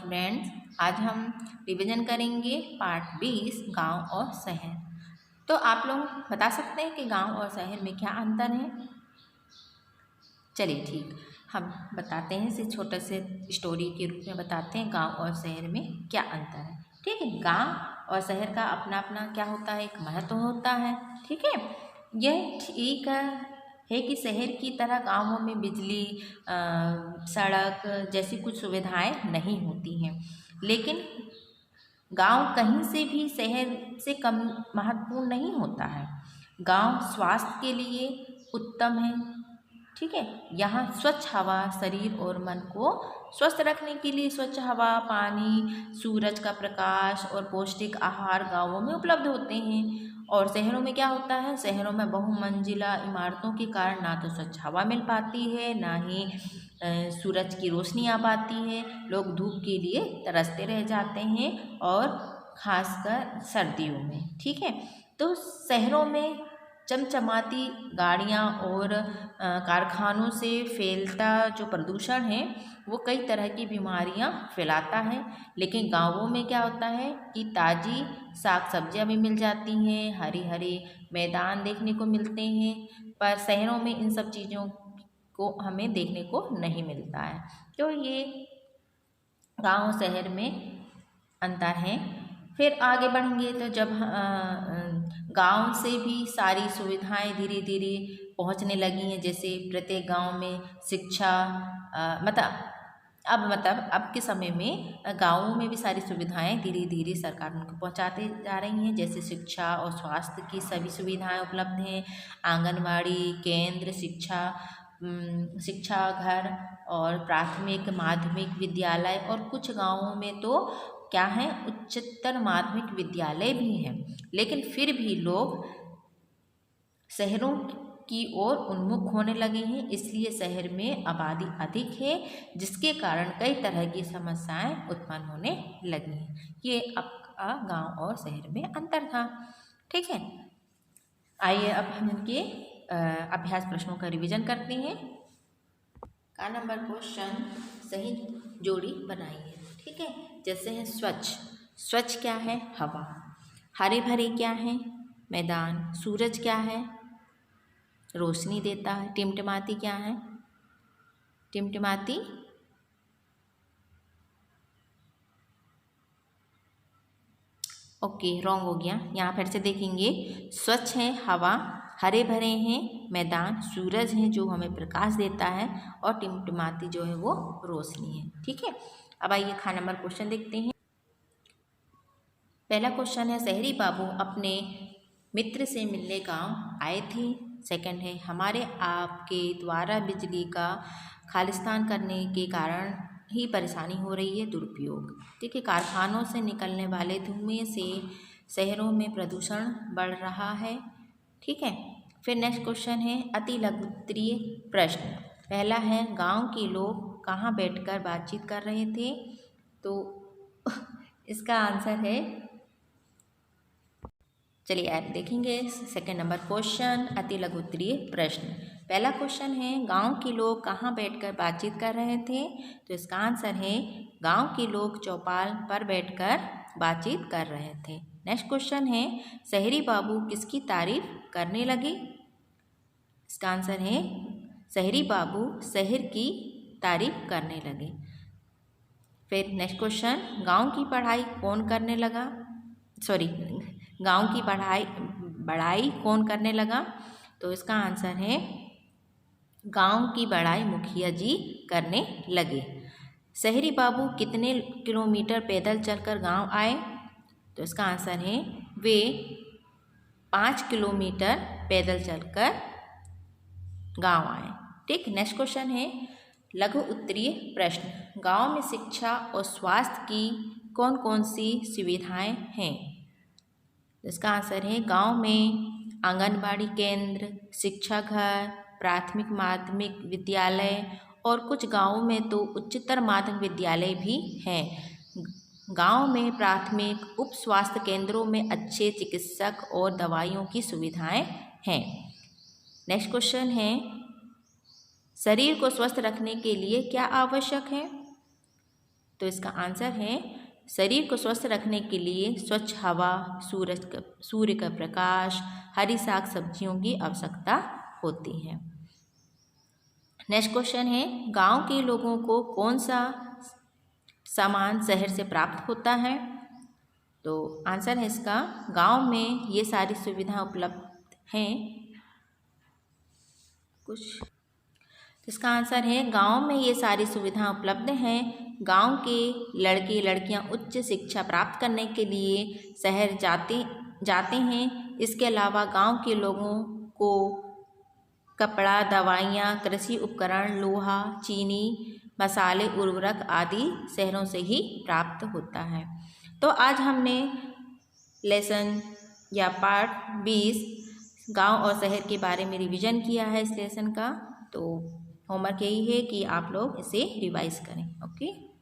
Students, आज हम revision करेंगे पार्ट 20 गांव और शहर। तो आप लोग बता सकते हैं कि गांव और शहर में क्या अंतर है। चलिए ठीक, हम बताते हैं, इसे छोटे से स्टोरी के रूप में बताते हैं गांव और शहर में क्या अंतर है। ठीक है, गांव और शहर का अपना अपना क्या होता है, एक महत्व होता है। ठीक है, यह ठीक है कि शहर की तरह गांवों में बिजली, सड़क जैसी कुछ सुविधाएं नहीं होती हैं, लेकिन गांव कहीं से भी शहर से कम महत्वपूर्ण नहीं होता है। गांव स्वास्थ्य के लिए उत्तम है। ठीक है, यहाँ स्वच्छ हवा शरीर और मन को स्वस्थ रखने के लिए स्वच्छ हवा, पानी, सूरज का प्रकाश और पौष्टिक आहार गांवों में उपलब्ध होते हैं। और शहरों में क्या होता है, शहरों में बहुमंजिला इमारतों के कारण ना तो स्वच्छ हवा मिल पाती है, ना ही सूरज की रोशनी आ पाती है। लोग धूप के लिए तरसते रह जाते हैं, और खासकर सर्दियों में। ठीक है, तो शहरों में चमचमाती गाड़ियाँ और कारखानों से फैलता जो प्रदूषण है वो कई तरह की बीमारियाँ फैलाता है। लेकिन गांवों में क्या होता है कि ताज़ी साग सब्जियाँ भी मिल जाती हैं, हरे हरे मैदान देखने को मिलते हैं। पर शहरों में इन सब चीज़ों को हमें देखने को नहीं मिलता है। तो ये गांव शहर में अंतर है। फिर आगे बढ़ेंगे तो जब गांव से भी सारी सुविधाएं धीरे धीरे पहुंचने लगी हैं, जैसे प्रत्येक गांव में शिक्षा, अब के समय में गांवों में भी सारी सुविधाएं धीरे धीरे सरकार उनको पहुंचाते जा रही हैं। जैसे शिक्षा और स्वास्थ्य की सभी सुविधाएं उपलब्ध हैं। आंगनवाड़ी केंद्र, शिक्षा घर और प्राथमिक माध्यमिक विद्यालय, और कुछ गांवों में तो क्या है, उच्चतर माध्यमिक विद्यालय भी हैं। लेकिन फिर भी लोग शहरों की ओर उन्मुख होने लगे हैं, इसलिए शहर में आबादी अधिक है, जिसके कारण कई तरह की समस्याएं उत्पन्न होने लगी हैं। ये आपका गांव और शहर में अंतर था। ठीक है, आइए अब हम इनके अभ्यास प्रश्नों का रिवीजन करते हैं। का नंबर क्वेश्चन सही जोड़ी बनाइए। ठीक है, जैसे है स्वच्छ, स्वच्छ क्या है, हवा। हरे भरे क्या है, मैदान। सूरज क्या है, रोशनी देता है। टिमटिमाती क्या है, टिमटिमाती ओके, रॉन्ग हो गया। यहाँ फिर से देखेंगे, स्वच्छ है हवा, हरे भरे हैं मैदान, सूरज है जो हमें प्रकाश देता है, और टिमटिमाती जो है वो रोशनी है। ठीक है, अब आइए खा नंबर क्वेश्चन देखते हैं। पहला क्वेश्चन है, शहरी बाबू अपने मित्र से मिलने गांव आए थे। सेकंड है, हमारे आपके द्वारा बिजली का खालिस्तान करने के कारण ही परेशानी हो रही है, दुरुपयोग। ठीक है, कारखानों से निकलने वाले धुएं से शहरों में प्रदूषण बढ़ रहा है। ठीक है, फिर नेक्स्ट क्वेश्चन है, अति लघु उत्तरीय प्रश्न। पहला है, गांव के लोग कहाँ बैठकर बातचीत कर रहे थे। तो इसका आंसर है, चलिए आप देखेंगे सेकंड नंबर क्वेश्चन, अति लघु उत्तरीय प्रश्न। पहला क्वेश्चन है, गांव के लोग कहाँ बैठकर बातचीत कर रहे थे। तो इसका आंसर है, गांव के लोग चौपाल पर बैठकर बातचीत कर रहे थे। नेक्स्ट क्वेश्चन है, शहरी बाबू किसकी तारीफ करने लगे। इसका आंसर है, शहरी बाबू शहर की तारीफ करने लगे। फिर नेक्स्ट क्वेश्चन, गांव की पढ़ाई कौन करने लगा, गांव की बढ़ाई कौन करने लगा। तो इसका आंसर है, गांव की बढ़ाई मुखिया जी करने लगे। शहरी बाबू कितने किलोमीटर पैदल चलकर गांव आए। तो इसका आंसर है, वे 5 किलोमीटर पैदल चलकर गांव आए। ठीक, नेक्स्ट क्वेश्चन है, लघु उत्तरीय प्रश्न। गांव में शिक्षा और स्वास्थ्य की कौन कौन सी सुविधाएं हैं। इसका आंसर है, गांव में आंगनबाड़ी केंद्र, शिक्षा घर, प्राथमिक माध्यमिक विद्यालय, और कुछ गांवों में तो उच्चतर माध्यमिक विद्यालय भी हैं। गांव में प्राथमिक उप स्वास्थ्य केंद्रों में अच्छे चिकित्सक और दवाइयों की सुविधाएं हैं। नेक्स्ट क्वेश्चन है, शरीर को स्वस्थ रखने के लिए क्या आवश्यक है। तो इसका आंसर है शरीर को स्वस्थ रखने के लिए स्वच्छ हवा, सूर्य का प्रकाश, हरी साग सब्जियों की आवश्यकता होती है। नेक्स्ट क्वेश्चन है, गांव के लोगों को कौन सा सामान शहर से प्राप्त होता है? तो आंसर है इसका, गांव में ये सारी सुविधाएं उपलब्ध हैं। इसका आंसर है गांव में ये सारी सुविधाएं उपलब्ध हैं। गांव के लड़के लड़कियां उच्च शिक्षा प्राप्त करने के लिए शहर जाते हैं। इसके अलावा गांव के लोगों को कपड़ा, दवाइयाँ, कृषि उपकरण, लोहा, चीनी, मसाले, उर्वरक आदि शहरों से ही प्राप्त होता है। तो आज हमने लेसन या पार्ट 20 गांव और शहर के बारे में रिवीजन किया है इस लेसन का। तो होमवर्क यही है कि आप लोग इसे रिवाइज करें। ओके।